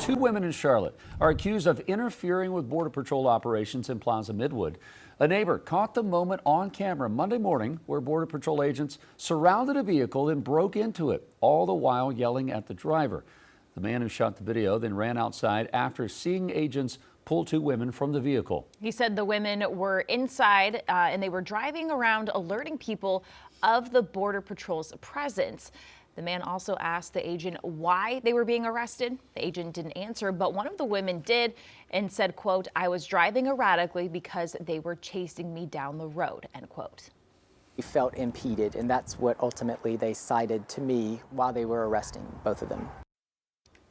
Two women in Charlotte are accused of interfering with Border Patrol operations in Plaza Midwood. A neighbor caught the moment on camera Monday morning where Border Patrol agents surrounded a vehicle and broke into it, all the while yelling at the driver. The man who shot the video then ran outside after seeing agents pull two women from the vehicle. He said the women were inside and they were driving around alerting people of the Border Patrol's presence. The man also asked the agent why they were being arrested. The agent didn't answer, but one of the women did and said, quote, "I was driving erratically because they were chasing me down the road," end quote. We felt impeded, and that's what ultimately they cited to me while they were arresting both of them.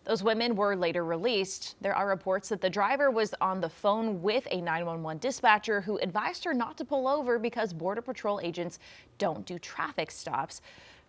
Those women were later released. There are reports that the driver was on the phone with a 911 dispatcher who advised her not to pull over because Border Patrol agents don't do traffic stops.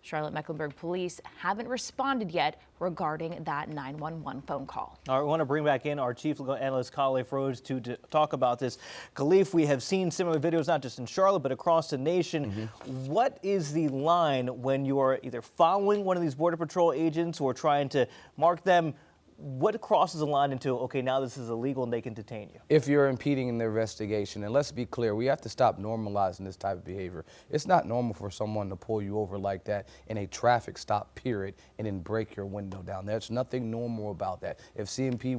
Charlotte-Mecklenburg police haven't responded yet regarding that 911 phone call. All right, we want to bring back in our chief legal analyst, Khalif Rhodes, to talk about this. Khalif, we have seen similar videos not just in Charlotte, but across the nation. What is the line when you are either following one of these Border Patrol agents or trying to mark them? What crosses the line into, okay, now this is illegal and they can detain you? If you're impeding in the investigation, and let's be clear, we have to stop normalizing this type of behavior. It's not normal for someone to pull you over like that in a traffic stop, period, and then break your window down. There's nothing normal about that. If CMPD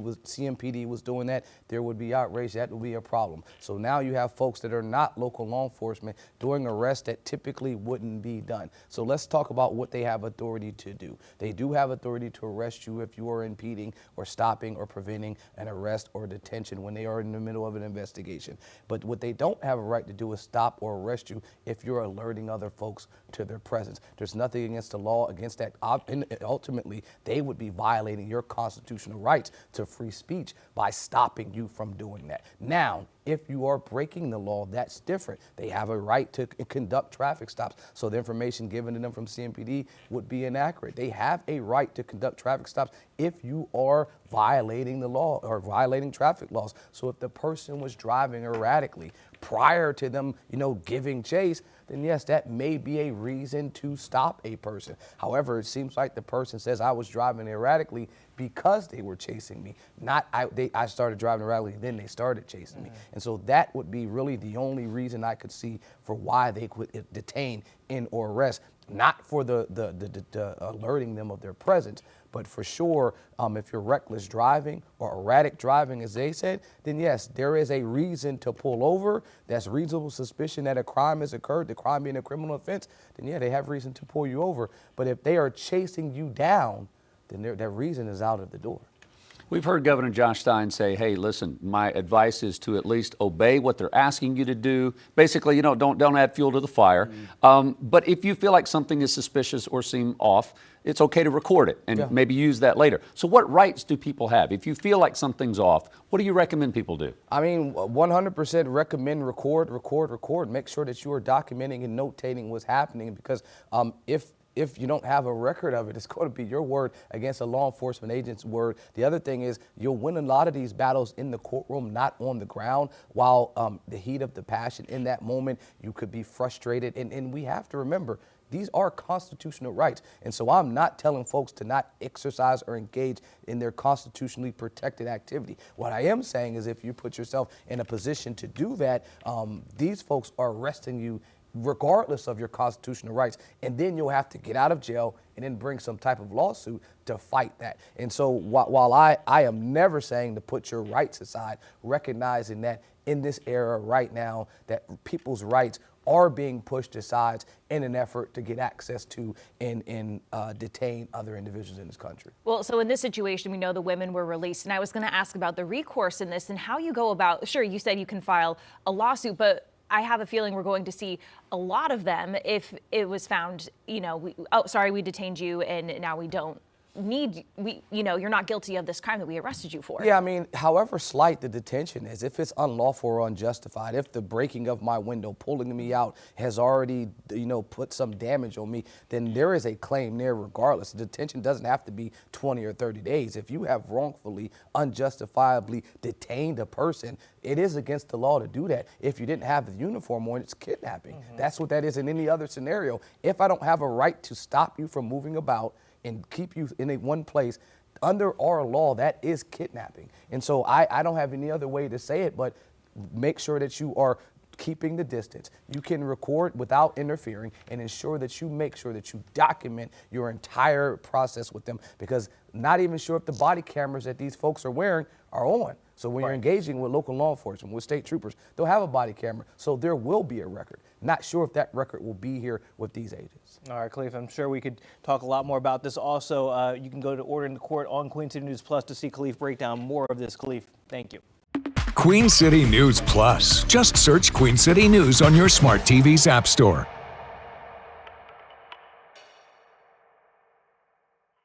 was doing that, there would be outrage. That would be a problem. So now you have folks that are not local law enforcement doing arrests that typically wouldn't be done. So let's talk about what they have authority to do. They do have authority to arrest you if you are impeding or stopping or preventing an arrest or detention when they are in the middle of an investigation. But what they don't have a right to do is stop or arrest you if you're alerting other folks to their presence. There's nothing against the law against that. And ultimately, they would be violating your constitutional rights to free speech by stopping you from doing that. Now, if you are breaking the law, that's different. They have a right to conduct traffic stops. So the information given to them from CMPD would be inaccurate. They have a right to conduct traffic stops if you are violating the law or violating traffic laws. So if the person was driving erratically prior to them, giving chase, then yes, that may be a reason to stop a person. However, it seems like the person says I was driving erratically because they were chasing me, not I started driving erratically, then they started chasing me. And so that would be really the only reason I could see for why they could detain and or arrest, not for the alerting them of their presence, but for sure, if you're reckless driving or erratic driving, as they said, then yes, there is a reason to pull over. That's reasonable suspicion that a crime has occurred, the crime being a criminal offense, then yeah, they have reason to pull you over. But if they are chasing you down, then their reason is out of the door. We've heard Governor Josh Stein say, hey, listen, my advice is to at least obey what they're asking you to do. Basically, don't add fuel to the fire. But if you feel like something is suspicious or seem off, it's okay to record it and maybe use that later. So what rights do people have? If you feel like something's off, what do you recommend people do? I mean, 100% recommend record. Make sure that you are documenting and notating what's happening, because if you don't have a record of it, it's going to be your word against a law enforcement agent's word. The other thing is you'll win a lot of these battles in the courtroom, not on the ground. While the heat of the passion in that moment, you could be frustrated. And we have to remember, these are constitutional rights. And so I'm not telling folks to not exercise or engage in their constitutionally protected activity. What I am saying is if you put yourself in a position to do that, these folks are arresting you regardless of your constitutional rights, and then you'll have to get out of jail and then bring some type of lawsuit to fight that. And so while I am never saying to put your rights aside, recognizing that in this era right now that people's rights are being pushed aside in an effort to get access to and detain other individuals in this country. Well, so in this situation, we know the women were released, and I was going to ask about the recourse in this and how you go about, sure, you said you can file a lawsuit, but I have a feeling we're going to see a lot of them if it was found, we detained you and now we don't need, you're not guilty of this crime that we arrested you for. Yeah, I mean, however slight the detention is, if it's unlawful or unjustified, if the breaking of my window, pulling me out has already, put some damage on me, then there is a claim there regardless. The detention doesn't have to be 20 or 30 days. If you have wrongfully, unjustifiably detained a person, it is against the law to do that. If you didn't have the uniform on, it's kidnapping. That's what that is in any other scenario. If I don't have a right to stop you from moving about and keep you in one place, under our law, that is kidnapping. And so I don't have any other way to say it, but make sure that you are keeping the distance. You can record without interfering and ensure that you make sure that you document your entire process with them, because not even sure if the body cameras that these folks are wearing are on. So when you're engaging with local law enforcement, with state troopers, they'll have a body camera, so there will be a record. Not sure if that record will be here with these agents. All right, Khalif, I'm sure we could talk a lot more about this. Also, you can go to Order in the Court on Queen City News Plus to see Khalif break down more of this. Khalif, thank you. Queen City News Plus. Just search Queen City News on your smart TV's app store.